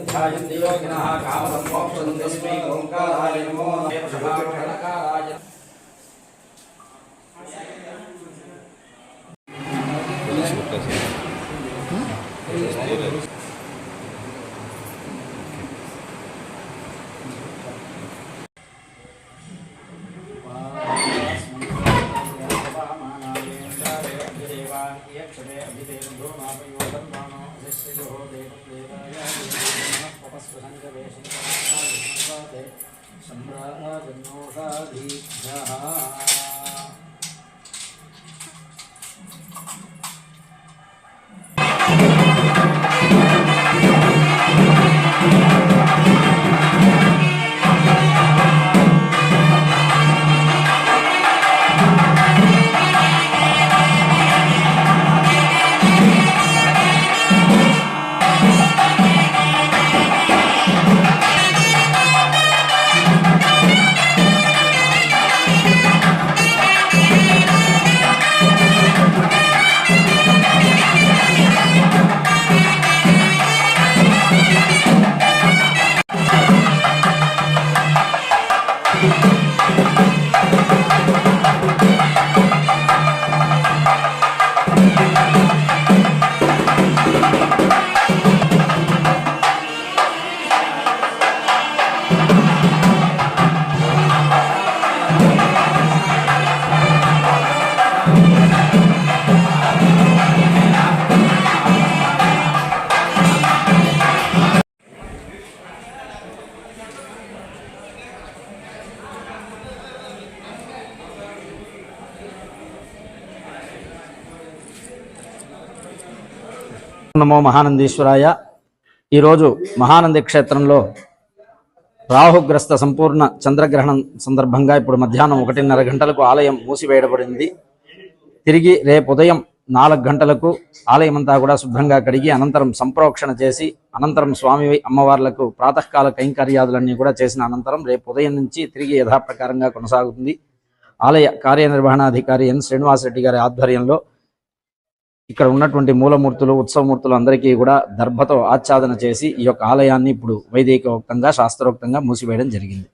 ध्यायन्ति योगिनः कामदं मोक्षदं तस्मै ओंकाराय नमो नमः। నమో మహానందీశ్వరాయ. ఈరోజు మహానంది క్షేత్రంలో రాహుగ్రస్త సంపూర్ణ చంద్రగ్రహణం సందర్భంగా ఇప్పుడు మధ్యాహ్నం 1:30 గంటలకు ఆలయం మూసివేయబడింది. తిరిగి రేపు ఉదయం 4 గంటలకు ఆలయం అంతా కూడా శుభ్రంగా కడిగి అనంతరం సంప్రోక్షణ చేసి అనంతరం స్వామి అమ్మవార్లకు ప్రాతకాల కైంకర్యాదులన్నీ కూడా చేసిన అనంతరం రేపు ఉదయం నుంచి తిరిగి యథాప్రకారంగా కొనసాగుతుంది. ఆలయ కార్యనిర్వహణాధికారి ఎన్ శ్రీనివాసరెడ్డి గారి ఆధ్వర్యంలో ఇక్కడ ఉన్నటువంటి మూలమూర్తులు ఉత్సవమూర్తులు అందరికీ కూడా దర్భతో ఆచ్ఛాదన చేసి ఈ యొక్క ఆలయాన్ని ఇప్పుడు వైదికోక్తంగా శాస్త్రోక్తంగా మూసివేయడం జరిగింది.